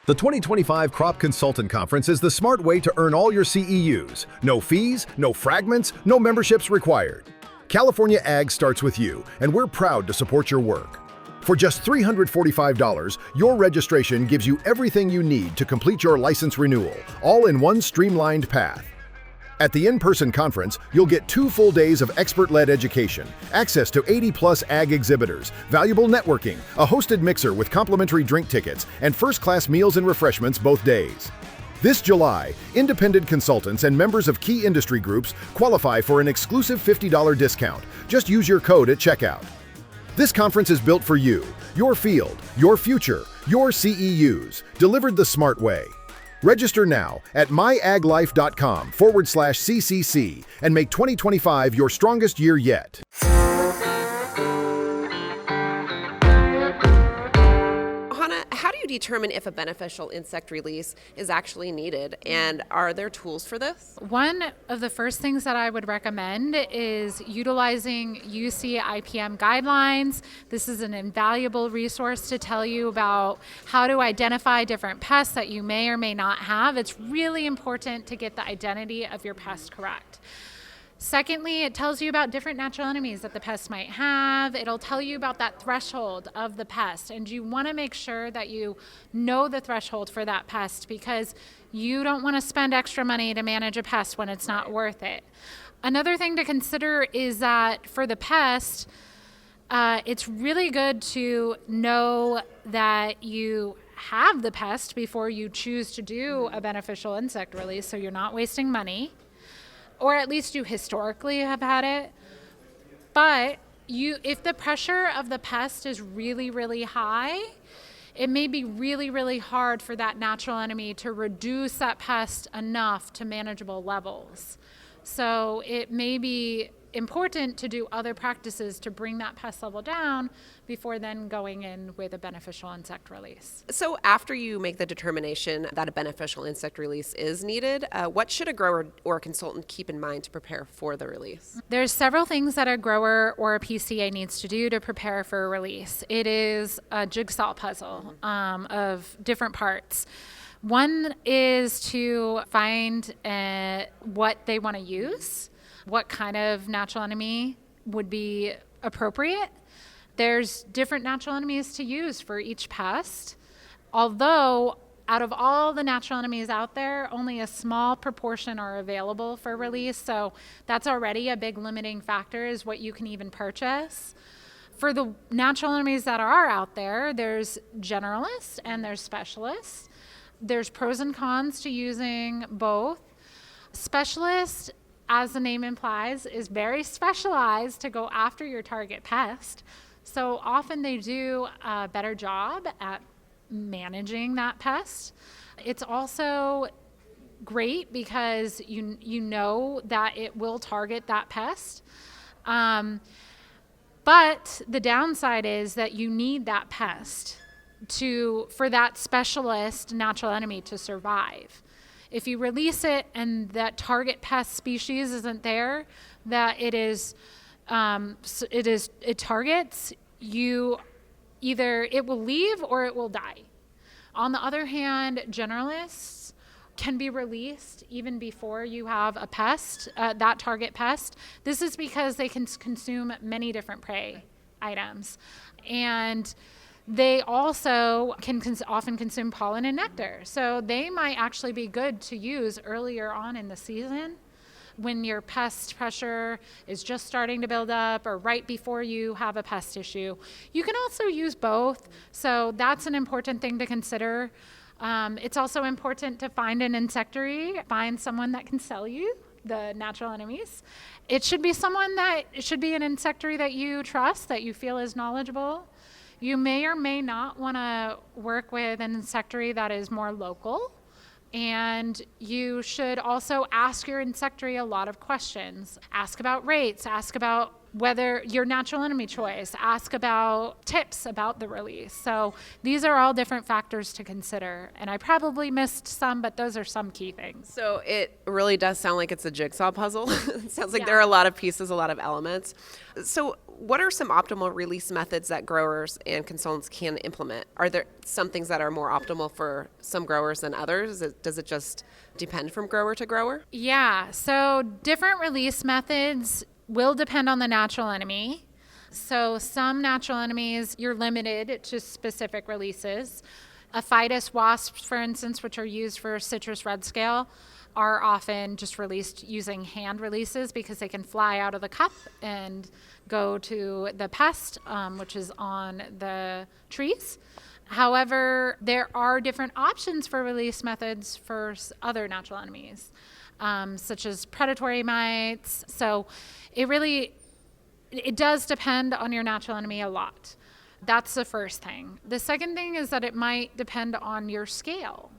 The 2025 Crop Consultant Conference is the smart way to earn all your CEUs. No fees, no fragments, no memberships required. California Ag starts with you, and we're proud to support your work. For just $345, your registration gives you everything you need to complete your license renewal, all in one streamlined path. At the in-person conference, you'll get 2 full days of expert-led education, access to 80-plus ag exhibitors, valuable networking, a hosted mixer with complimentary drink tickets, and first-class meals and refreshments both days. This July, independent consultants and members of key industry groups qualify for an exclusive $50 discount. Just use your code at checkout. This conference is built for you, your field, your future, your CEUs, delivered the smart way. Register now at myaglife.com/CCC and make 2025 your strongest year yet. Hanna, how do you determine if a beneficial insect release is actually needed, and are there tools for this? One of the first things that I would recommend is utilizing UC IPM guidelines. This is an invaluable resource to tell you about how to identify different pests that you may or may not have. It's really important to get the identity of your pest correct. Secondly, it tells you about different natural enemies that the pest might have. It'll tell you about that threshold of the pest, and you want to make sure that you know the threshold for that pest, because you don't want to spend extra money to manage a pest when it's not worth it. Another thing to consider is that for the pest, it's really good to know that you have the pest before you choose to do a beneficial insect release, so you're not wasting money. Or at least you historically have had it. But if the pressure of the pest is really, really high, it may be really, really hard for that natural enemy to reduce that pest enough to manageable levels. So it may be important to do other practices to bring that pest level down before then going in with a beneficial insect release. So after you make the determination that a beneficial insect release is needed, what should a grower or a consultant keep in mind to prepare for the release? There's several things that a grower or a PCA needs to do to prepare for a release. It is a jigsaw puzzle of different parts. One is to find what they want to use. What kind of natural enemy would be appropriate. There's different natural enemies to use for each pest. Although out of all the natural enemies out there, only a small proportion are available for release. So that's already a big limiting factor, is what you can even purchase. For the natural enemies that are out there, there's generalists and there's specialists. There's pros and cons to using both. Specialists, as the name implies, is very specialized to go after your target pest. So often they do a better job at managing that pest. It's also great because you know that it will target that pest. But the downside is that you need that pest for that specialist natural enemy to survive. If you release it and that target pest species isn't there, that it targets, it will leave or it will die. On the other hand, generalists can be released even before you have a pest, that target pest. This is because they can consume many different prey items. And they also can often consume pollen and nectar. So they might actually be good to use earlier on in the season when your pest pressure is just starting to build up, or right before you have a pest issue. You can also use both. So that's an important thing to consider. It's also important to find an insectary, find someone that can sell you the natural enemies. It should be an insectary that you trust, that you feel is knowledgeable. You may or may not want to work with an insectary that is more local. And you should also ask your insectary a lot of questions. Ask about rates, ask about whether your natural enemy choice, ask about tips about the release. So these are all different factors to consider. And I probably missed some, but those are some key things. So it really does sound like it's a jigsaw puzzle. It sounds like there are a lot of pieces, a lot of elements. So What are some optimal release methods that growers and consultants can implement? Are there some things that are more optimal for some growers than others? Does it just depend from grower to grower? Yeah, so different release methods will depend on the natural enemy. So some natural enemies, you're limited to specific releases. Aphitis wasps, for instance, which are used for citrus red scale, are often just released using hand releases because they can fly out of the cup and go to the pest, which is on the trees. However, there are different options for release methods for other natural enemies, such as predatory mites. So it does depend on your natural enemy a lot. That's the first thing. The second thing is that it might depend on your scale.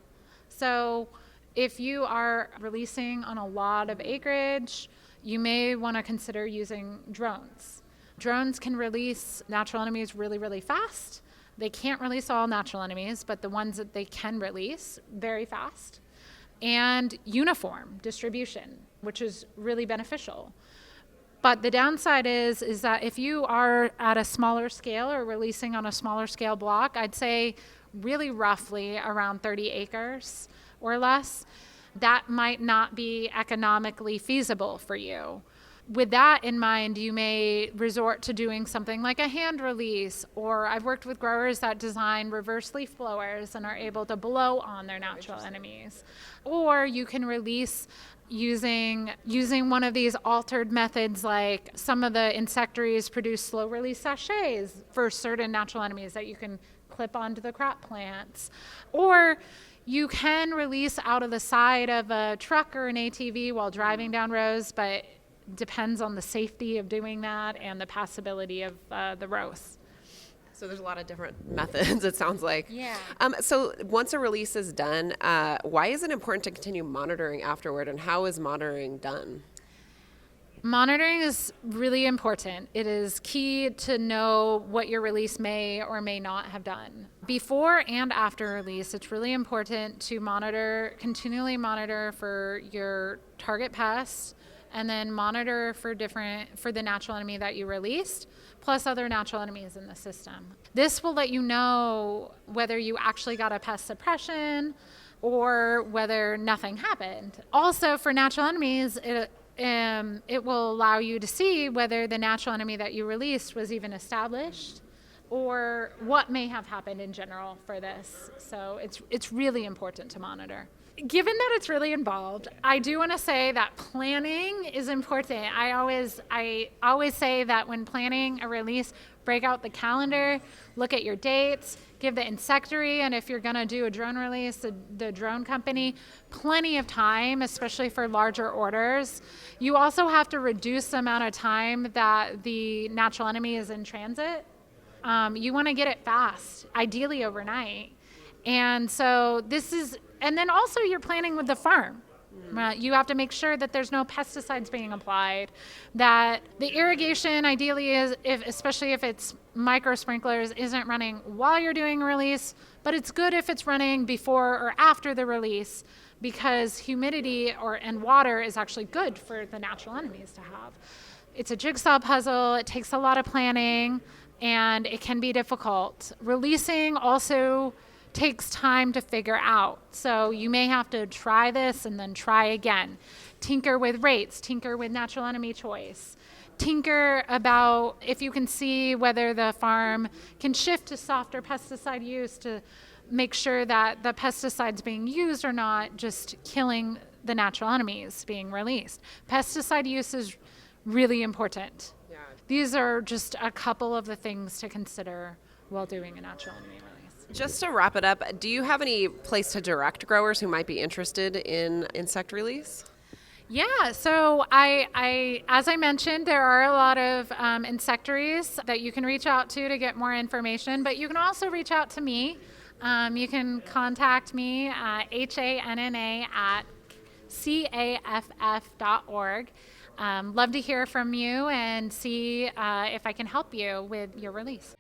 So if you are releasing on a lot of acreage, you may want to consider using drones. Drones can release natural enemies really, really fast. They can't release all natural enemies, but the ones that they can release very fast. And uniform distribution, which is really beneficial. But the downside is that if you are at a smaller scale or releasing on a smaller scale block, I'd say really roughly around 30 acres or less, that might not be economically feasible for you. With that in mind, you may resort to doing something like a hand release, or I've worked with growers that design reverse leaf blowers and are able to blow on their natural enemies. Or you can release using one of these altered methods, like some of the insectaries produce slow release sachets for certain natural enemies that you can clip onto the crop plants. Or you can release out of the side of a truck or an ATV while driving down rows, but depends on the safety of doing that and the passability of the rows. So there's a lot of different methods, it sounds like. Yeah. So once a release is done, why is it important to continue monitoring afterward, and how is monitoring done? Monitoring is really important. It is key to know what your release may or may not have done. Before and after release, it's really important to continually monitor for your target pests, and then monitor for the natural enemy that you released, plus other natural enemies in the system. This will let you know whether you actually got a pest suppression or whether nothing happened. Also, for natural enemies, it will allow you to see whether the natural enemy that you released was even established or what may have happened in general for this. So it's really important to monitor. Given that it's really involved, I do want to say that planning is important. I always say that when planning a release, break out the calendar, look at your dates, give the insectary, and if you're going to do a drone release, the drone company, plenty of time, especially for larger orders. You also have to reduce the amount of time that the natural enemy is in transit. You want to get it fast, ideally overnight. And then also you're planning with the farm. You have to make sure that there's no pesticides being applied, that the irrigation ideally is, especially if it's micro sprinklers, isn't running while you're doing a release, but it's good if it's running before or after the release, because humidity and water is actually good for the natural enemies to have. It's a jigsaw puzzle, it takes a lot of planning, and it can be difficult. Releasing also takes time to figure out. So you may have to try this and then try again. Tinker with rates, tinker with natural enemy choice. Tinker about if you can see whether the farm can shift to softer pesticide use to make sure that the pesticides being used are not just killing the natural enemies being released. Pesticide use is really important. Yeah. These are just a couple of the things to consider while doing a natural enemy release. Just to wrap it up, do you have any place to direct growers who might be interested in insect release? Yeah, so as I mentioned, there are a lot of insectaries that you can reach out to get more information, but you can also reach out to me. You can contact me at hanna@caff.org. Love to hear from you and see if I can help you with your release.